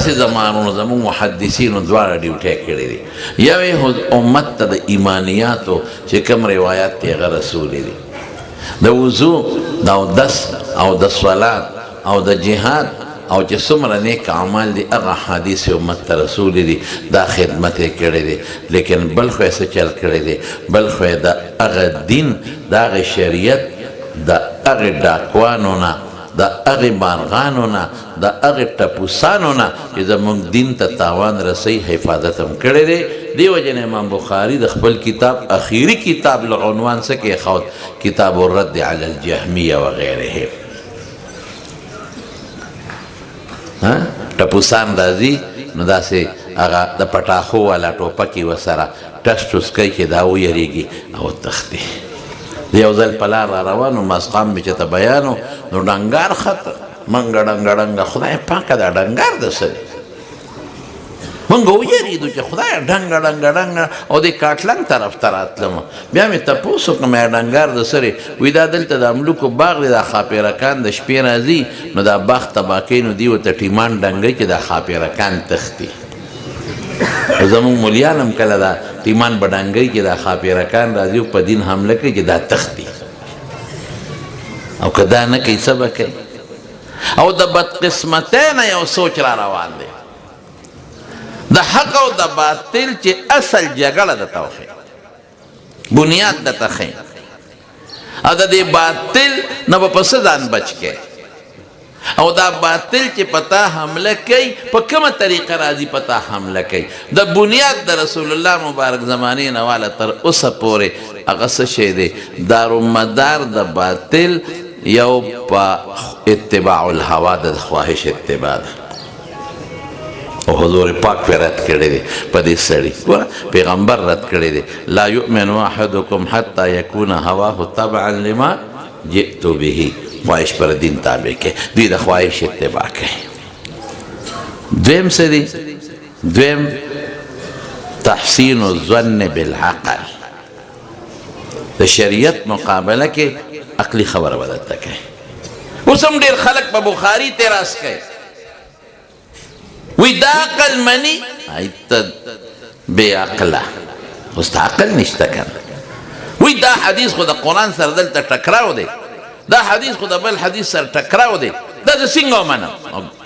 داسې زمانونو زموږ محدثینو دواړه ډیوټۍ کړې دي. یو یې امت ته د ایمانیاتو چې کوم روایات دی هغه رسولي دي، د وضو، د اودس او د صلات او د جهاد او چې څومره نیک اعمال دي هغه حدیث امت ته رسولي دي، دا خدمت یې کړی دی. لیکن بل خو یې څه چل کړی دی؟ بل خو یې د هغه دین، د هغې شریعت، د هغې ډاکوانو نه، د هغې مارغانو نه، د هغې ټپوسانو نه چې زموږ دین ته تاوان رسوي حفاظت هم کړی دی. دې وجې نه امام بخاري د خپل کتاب اخیري کتاب له عنوان څه کېښود؟ کتاب الرد علی الجهمیه وغیرهم. ټپوسان راځي نو داسې هغه د پټاخو والا ټوپکې ورسره ټس ټوس کوي چې دا ویریږي او تښتي. یو ځل په لار را روان و، ماسخام مې چې ته بیان و نو ډنګار خط منګه ډنګه ډنګه، خدای پاکه دا ډنګار د څه دی؟ مونږ ویرېدو چې خدایه ډنګه ډنګه ډنګه، او د کاټلنګ طرف ته راتلم. بیا مې تپوس وکړم یا ډنګار د څه دی؟ وایي دا دلته د املوکو باغ دی، دا خاپیرکان د شپې راځي نو دا باغ تباه کوي، نو دوی ورته ټیمان ډنګوي چې دا خاپیرکان تښتي. زموږ مولیان هم کله دا ټیمان به ډنګوي چې دا خاپیرکان راځي او په دین حمله کوي چې دا تښتي، او که دا نه کوي څه به کوي؟ او د بدقسمتۍ نه یو سوچ را روان دی، د حق او د باطل چې اصل جګړه درته وښیي، بنیاد درته ښیي، او د دې باطل نه به په څه ځان بچ کوي، او دا باطل چې پتا حمله کوي په کومه طریقه راځي پتا حمله کوي. د بنیاد د رسول الله مبارک زمانې نه واله تر اوسه پورې هغه څه شی دی؟ دارومدار د باطل یو په اتباع الهوا د خواهش اتباع ده، او حضور پاک پہ رد کړی دی په دې سړي. ګوره پیغمبر رد کړی دی، لا یؤمن احدکم حتی یکون هواه تبعا لما جئت به. خواهش پر دین تابع کې دوی د خواهش اتباع کوي. دویم څه دی؟ دویم تحسین الظن بالعقل. د شریعت مقابله کې عقلی خبره به درته کوي. اوس هم ډېر خلک په بخاري اعتراض کوي، وی دا عقل منی ایت بے عقله، اوس ته عقل نشته کنه. وی دا حدیث خو د قرآن سره دلته ټکراو دی، دا حدیث خو د بل حدیث سره ټکراو دی، دا زه څنګه ومنم؟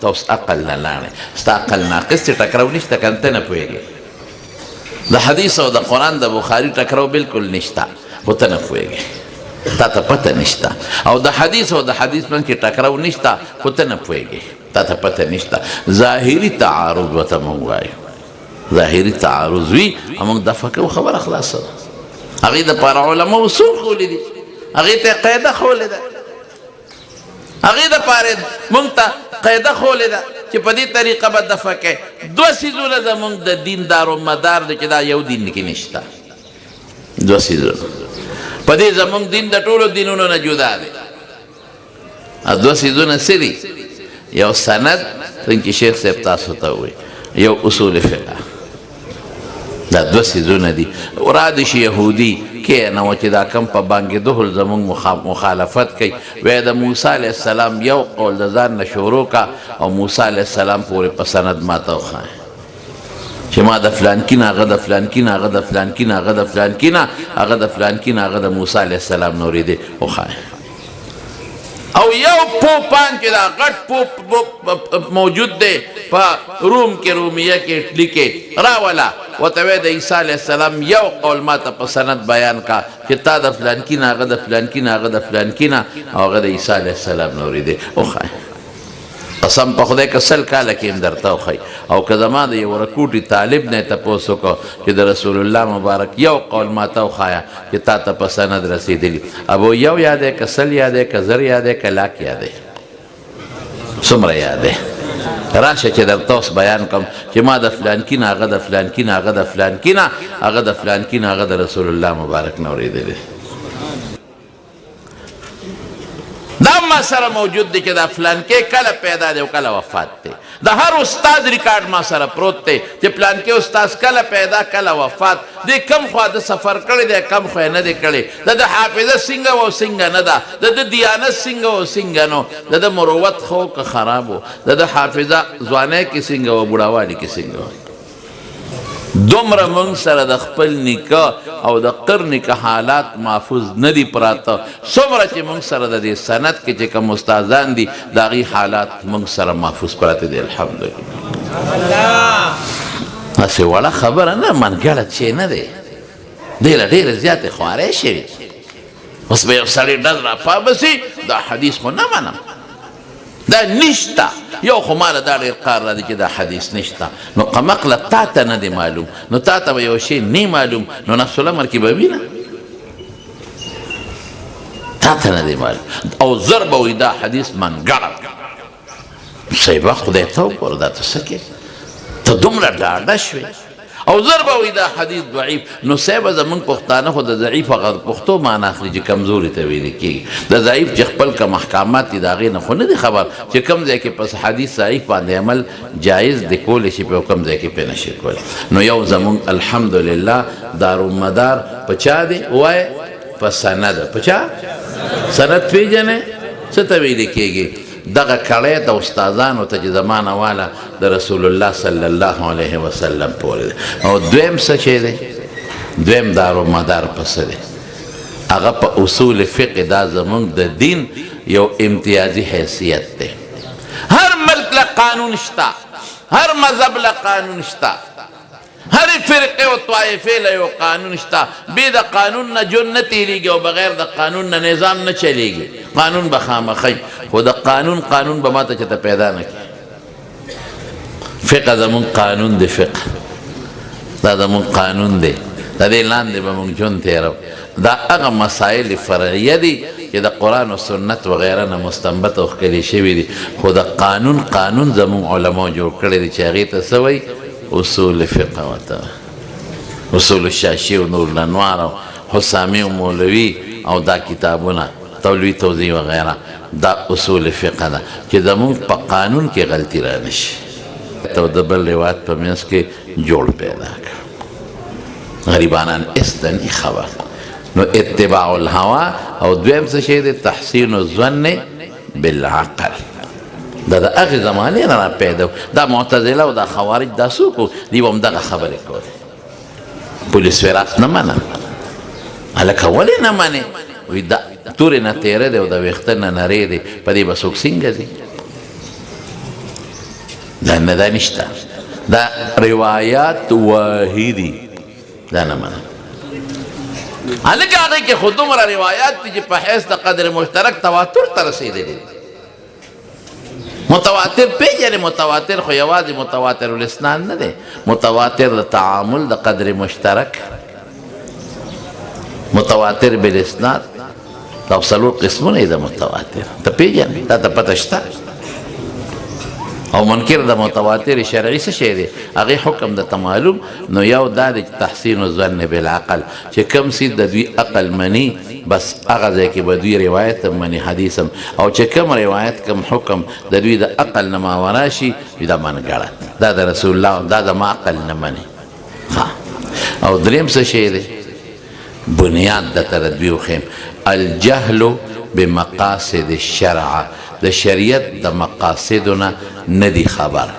ته اوس عقل نه لاړې، ستا عقل ناقص دی، ټکراو نشته کنه، ته نه پوهېږې. د حدیث او د قرآن د بخاري ټکراو بالکل نشته، خو ته نه پوهېږې، تا ته پته نشته. او د حدیث او د حدیث منځ کې ټکراو نشته، خو ته نه پوهېږې، تا ته پته نشته. ظاهري تعارض ورته موږ وایو، ظاهري تعارض وي موږ دفع کوو، خبره خلاصه ده. هغې دپاره علما اصول ښولي دي، هغې ته قاعده ښولې ده، هغې دپاره موږ ته قاعده ښولې ده چې په دې طریقه به دفع کوي. دوه څیزونه زموږ د دین دارومدار دی چې دا یو دین کې نشته. دوه څیزونه په دې زموږ دین د ټولو دینونو نه جدا دی. دوه څیزونه څه دي؟ یو سند څنګه شیخ صاحب تاسو ته وایي، یو اصول فقه. دا دوه څیزونه دي. ورادش یهودي کینه و چې دا کم په بانګې دهل زموږ مخالفت کوي، وایي د موسی علیه السلام یو قول د ځان نه شروع کا او موسی علیه السلام پورې په سند ماته وښایه چې ما د فلان کین هغه د فلان کین هغه د فلان کین هغه د فلان کین هغه د فلان کین هغه د موسی علیه السلام نه اورېدې وښایه. او یو پوپان چې دا غټ پوپ موجود دی په روم کې، رومیه کې، اټلي کې، راوله ورته وایي د عیسی علیه السلام یو قول ما ته په سند بیان کا چې تا د فلان کین هغه د فلان کین هغه د فلان کین او هغه د عیسی علیه السلام نه اورېدې وښایه. قسم په خدای که 100 کاله کې هم درته وښایي. او که زما د یو ورکوټي طالب نه تپوس وکړو چې د رسول الله مبارک یو قول ماته وښایه چې تا ته په سند رسېدلي، ابو یو یادی که 100 یادی که 1000 یادی که لاک یادی، څومره یادی؟ راشه چې درته اوس بیان کوم چې ما د فلان کین هغه د فلان کین هغه د فلان کین هغه د فلان کین هغه د رسول الله مبارک نه اورېدلی. دا ما سره موجود دی چې دا فلان کې کله پیدا دی او کله وفات دی د هر استاد ریکارډ ما سره پروت دی چې پلان کې استاد کله پیدا کله وفات دی کم خوا د سفر کړی دی کم خوا نه دی کړی د حافظه څنګه و څنګه نه ده د دیانت څنګه و څنګه نو د مروت خو که خراب و د حافظه ځوانۍ کې څنګه و بوډاوالي کې څنګه و دومره موږ سره د خپل نیکه او د قرن که حالات محفوظ نه دي پراته څومره چې موږ سره د دې سند کې چې کوم استادان دي د هغې حالات موږ سره محفوظ پراته دي الحمدلله هسې وړه خبره نه منګړه چې نه دی دې له ډېرې زیاتې خوارۍ شوي اوس به یو سړی ډز راپابسي دا حدیث خو نه منم دا نشته یو خو ماله دا ډېر قار را دی چې دا حدیث نشته نو قمقله تا ته نه دی معلوم نو تا ته به یو شی نه معلوم نو نفس الامر کې به وینه تا ته نه دی معلوم او زر به وایي دا حدیث منګړه صیبه خدای ته وګوره دا ته څه کې ته دومره ډاډه شوې او زر به وایي دا حدیث ضعیف نو صیبه زمونږ پښتانه خو د ضعیف هغه پښتو معنا اخلي چې کمزوري ته ویلې کېږي د ضعیف چې خپل کوم احکامات دي د هغې نه خو نه دي خبر چې کوم ځای کې پس حدیث ضعیف باندې عمل جایز دی کولی شي په کوم ځای کې پې نه شي کولی نو یو زمونږ الحمدلله دارومدار په چا دی ووایه په سند په چا سند پېژنې څه ته ویلې کېږي دغه کړی د استادانو ته چې زمانه واله د رسول الله صلی الله علیه وسلم پورې دی او دویم څه شی دی دویم دارومدار په څه دی هغه په اصول فقه دا زمونږ د دین یو امتیازي حیثیت دی هر ملک له قانون شته هر مذهب له قانون شته هر فرقه و طائفه له یو قانون شته بې د قانون نه ژوند نه تېرېږي او بغیر د قانون نه نظام نه چلېږي قانون به خامخی خو د قانون به ماته چېته پیدا نه کړي فقه زمونږ قانون دی فقه دا زمونږ قانون دی د دې لاندې به مونږ ژوند تېرو دا هغه مسایل فرعیه دي چې د قرآن و سنت وغیره نه مستنبط او ښکلي شوي دي خو د قانون زمونږ علماو جوړ کړی دی چې هغې ته څه وایي اصول فقه ورته اصول الشاشي و نور الانوار او حسامي و مولوي او دا کتابونه تولوي توضیح وغیره دا اصول فقه ده چې زمونږ په قانون کې غلطي را نشي او د بل روایت په منځ کې جوړ پیدا کړ غریبانان استنی خبر نو اتباع الهوا او دویم څه شی دی تحسین الظن بالعقل دا د هغې زمانې نه را پیدا دا معتزله او دا خوارج دا څوک و دوی به هم دغه خبرې کولې پولیس وراث نه منم هلکه ولې نه منې وایي دا تورې نه تېره دی او د ویښته نه نرې دی په دې به څوک څنګه ځي دا نه دا نشته دا روایات واحدي دا نه منم هلکه هغې کې خو دومره روایات دي چې په حیث د قدر مشترک تواتر ته رسېدلي دي متواتر پیژنې متواتر خو یوازې متواتر الاسناد نه دی متواتر د تعامل د قدر مشترک متواتر بالاسناد دا څلور قسمونه دي د متواتر ته پیژنې تا ته پته شته او منکر د متواتر شرعي څه شی دی هغې حکم درته معلوم نو یو دا دی چې تحسین الظن بالعقل چې کوم څیز د دوی عقل مني بس هغه ځای کې به دوی روایت هم مني حدیث هم او چې کوم روایت کوم حکم د دوی د عقل نه ماورا شي دا منګړه دا د رسول الله دا زما عقل نه مني او دریم څه شی دی بنیاد درته د دوی وښیم الجهل بمقاصد الشرع د شریعت د مقاصدو نه نه دي خبر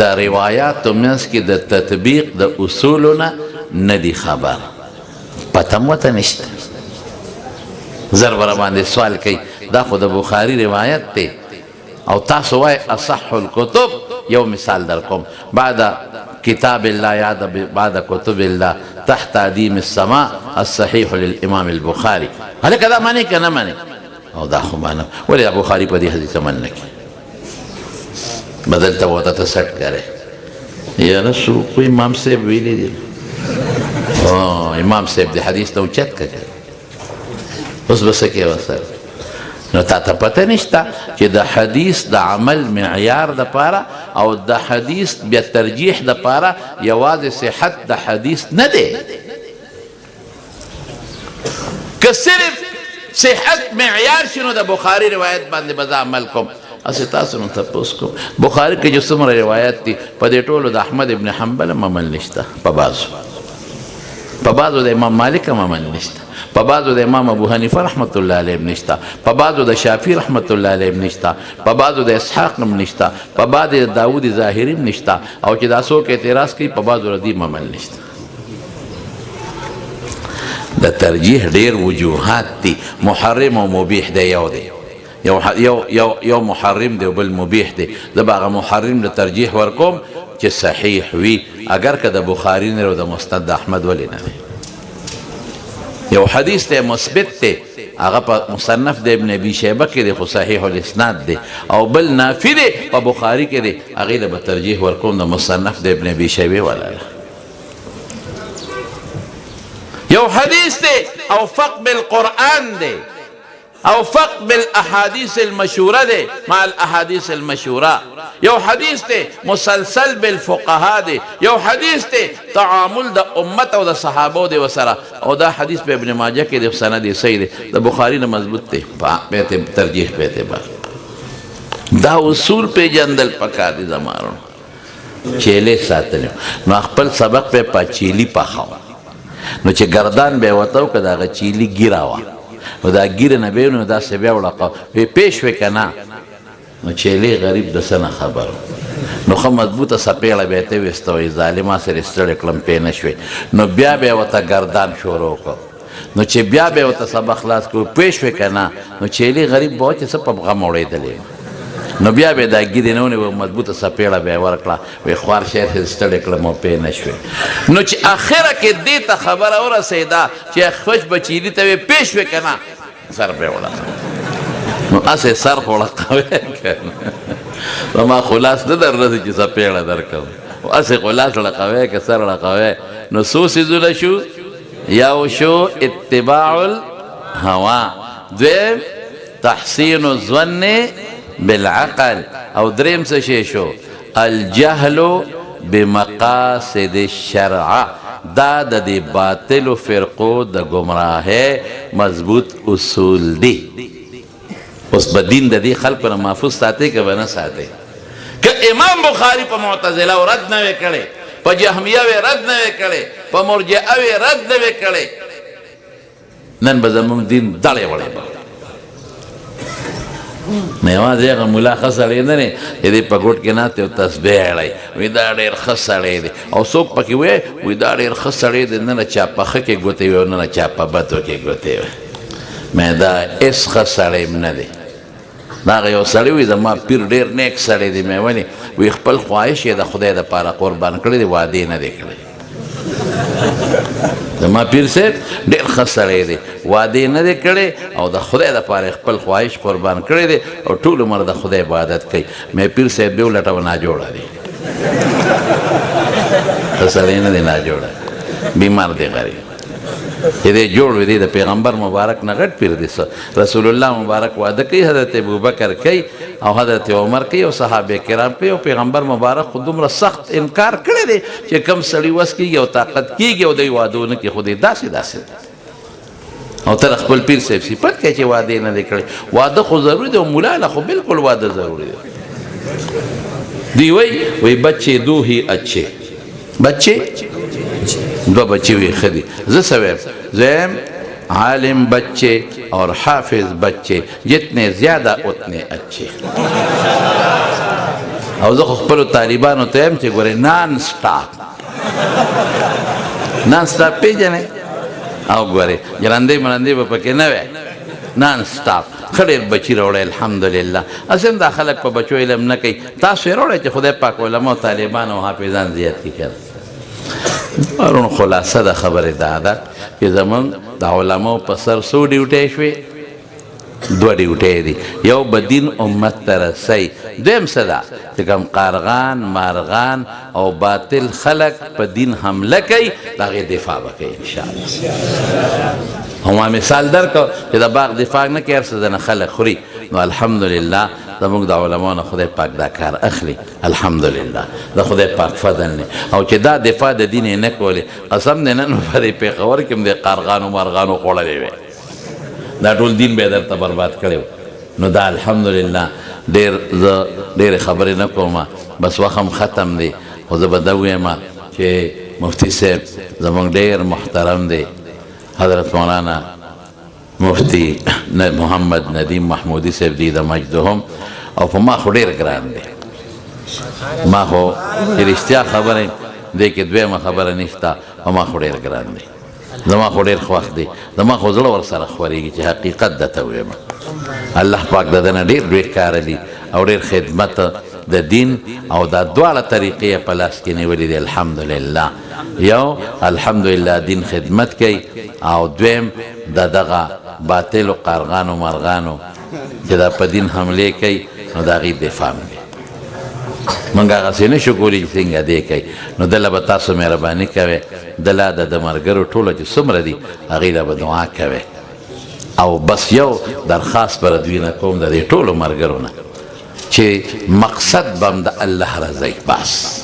د روایاتو منځ کې د تطبیق د اصولو نه نه دي خبر پته م ورته نشته زر به راباندې سوال کوي دا خو د بخاري روایت دی او تاسو وایي اصح الکتب یو مثال در کوم بعد کتاب الله یاد بعد کتب الله تحت ادیم السماء الصحیح للامام البخاري هلکه دا منې که نه منې او دا خو منم ولې دا بخاري په دې حدیث عمل نه کوي بدلته ورته ته سټ کرے یاره څوک امام صاحب ویلی دی امام صاحب د حدیث نه اوچت کړه اوس به څه کوې ورسره نو تا ته پته نشته چې د حدیث د عمل معیار دپاره او د حدیث بیا ترجیح دپاره یوازې صحت د حدیث نه دی که صرف صحت معیار شنو د بخاری روایت باندې بزا عمل کوم. اسی تاسو نو تاسو کوم بخاری کې جو څومره روایت دي په دې ټولو د احمد ابن حنبل عمل نشته، په بعضو د امام مالک عمل نشته، په بعضو د امام ابو حنیفه رحمت الله علیه نشته، په بعضو د شافعی رحمت الله علیه نشته، په بعضو د اسحاق نشته، په بعضو د داوود ظاهری نشته، او چې دا څوک اعتراض کوي په بعضو ردی عمل نشته. د ترجیح ډیر وجوهات دي، محرم او مبیح دی، یو محرم دی او بل مبیح دی. زه به هغه محرم د ترجیح ورکوم چې صحیح وي، اگر که د بخاري نه او د مسند احمد ولې نه دی. یو حدیث دی مثبت دی، هغه په مصنف د ابن ابي شیبه کې دی خو صحیح الاسناد دی، او بل نافی دی په بخاري کې دی، هغې له به ترجیح ورکوم د مصنف د ابن ابي شیبه والا. یو حدیث دی اوفق بالقرآن دی، اوفق بالاحادیث المشهوره دی مع الاحادیث المشهوره. یو حدیث دی مسلسل بالفقهاء دی، یو حدیث دی تعامل د امت او د صحابه دی وسره، او دا حدیث په ابن ماجه کې دی سند صحیح دی، د بخاری نه مضبوط دی په ترجیح په اعتبار. دا اصول پیژندل پکار دي زمانو. چیلې ساتل نو خپل سبق په پاچیلی پخاو، نو چې گردان به وتاو که دغه چیلی ګیره وه نو دا ګیره نه به نو داسې بیا وړقه وی پیش وی که نه، نو چیلی غریب د څه نه خبر نو ښه مضبوطه څپېړه به یې ته ویسته وایي ظالما سرې ستړې کړم پې نه شوې، نو بیا به یې ورته گردان شروع کړو، نو چې بیا به یې ورته سبق خلاص کړو پوه شوې که نه، نو چیلی غریب به و چې څه په غم وړېدلی، نو بیا به دا ګیرې نه ونیوه مضبوطه څپېړه به یې ورکړه، وی خوار شی ستړې کړم او پې نه شوې. نو چې اخره کې دې ته خبره ورسېده چې خوش به چیلي ته وې پې شوې که نه، سر به یې وړقوه، نو هسې سر خو وړقوی که نه، زما خلاص نه در رسي چې څپېړه درکړم، هسې خلاص وړقوی که سر وړقوی. نو څو څیزونه شو؟ یو شو اتباع الهوا، دویم تحسین الظن بالعقل، او دریم څه شی شو؟ الجهل بمقاصد الشرع. دا د دې باطلو فرقو د گمراهۍ مضبوط اصول دي. اوس به دین د دې خلکو نه محفوظ ساتئ که به نه ساتئ؟ که امام بخاري په معتزله رد نه وی کړی، په جهمیه رد نه وی کړی، په مرجعه رد نه وی کړی، نن به زموږ دین دړې وړې به نه یوازې هغه ملا ښه سړی نه دی چې دی په ګوټ کې ناست یو تسبیح اړی وایي دا ډېر ښه سړی دی، او څوک پکې وایي دا ډېر ښه سړی دی، نه نه چا په ښه کې ګوتې وي او نه نه چا په بدو کې ګوتې وي. مې دا هېڅ ښه سړی نه دی. دا هغه یو سړی وایي زما پیر ډېر نیک سړی دی، مې ولې وایي خپل خواهش یې د خدای دپاره قربان کړی دی، وعدې نه دی کړی. زما پیر صاحب ډېر ښه سړی دی، وعدې نه دی کړی او د خدای دپاره خپل خواهش قربان کړی دی، او ټول عمر د خدای عبادت کوي. مې پیر صاحب بیا ولټوه ناجوړه دی، ښه سړی نه دی، ناجوړه بیمار دی غریب. چې دی جوړ وي دی د پیغمبر مبارک نه غټ پیر دی. رسول الله مبارک واده کوي، حضرت ابوبکر کوي او حضرت عمر کوي او صحابه کرام کوي، او پیغمبر مبارک خو دومره سخت انکار کړی دی چې کم سړي وس کېږي او طاقت کېږي او دی واده ونه کړي، خو دی داسې داسې او ته خپل پیر صاحب صفت کوي چې واده نه دی کړی. واده خو ضروري دی او ملا له خو بالکل واده ضروري دی. دی وی بچے دو ہی اچھے، بچے دو بچے ہوئے خدی زسویم زیم عالم بچے اور حافظ بچے جتنے زیادہ اتنے اچھے. او زخو خپلو طالبانو تیم چه گوره نان سٹاپ، نان سٹاپ پی جنے او گوره جلنده ملنده با پکی نوے نان سٹاپ خلیر بچی روڑے الحمدللہ. اسم دا خلق پا بچو علم نکی تاسوی روڑے چه خدای پاک علماء و طالبان و حافظان زیاد کی کرد. اور ان خلاصه دا خبر دادا که زمان دا علماء پسر سو ڈیوٹے شوی، دو ڈیوٹے دی، یو بدین امت ترسی، دویم صدا چکم قارغان مارغان او باطل خلق پا دین حملہ کئی داغی دفاع بکی انشاءاللہ. ہما مثال در کو کہ دا باغ دفاع نکی ارسدن خلق خوری، نو الحمدللہ زموږ د علماء نه خدای پاک دا کار اخلي، الحمدلله د خدای پاک فضل نه. او چې دا دفاع د دین یې نه کولې، قسم دی نن په دې پېښور کې هم د قارغانو مارغانو خوړلی وی، دا ټول دین به درته برباد کړی نو دا الحمدلله ډېرې خبرې نه کومه بس وخت هم ختم دی خو زه به دا ووایم چې مفتی صاحب زموږ ډېر محترم دی حضرت مولانا مفتی محمد ندیم محمودی صاحب دی د مجدهم او په ما خو ډېر ګران دی ما خو چې رښتیا خبرې دی کې دویمه خبره نشته په ما خو ډېر ګران دی زما خو ډېر خوښ دی زما خو زړه ورسره خورېږي چې حقیقت درته ووایم الله پاک د ده نه ډېر لوی کار دی او ډېر خدمت د دین او دا دواړه طریقې په لاس کې نیولې دي الحمدلله یو الحمدلله دین خدمت کوي او دویم د دغه باطلو قارغانو مرغانو چې دا په دین حملې کوي نو د هغې دفاع کوي موږ هغسې نه شو کولی چې څنګه دی کوي نو دله به تاسو مهرباني کوئ دله د ملګرو ټوله چې څومره دي هغې له به دعا کوئ او بس یو درخواست به دوی نه کوم د دې ټولو ملګرو نه چې مقصد به هم د الله رضی بس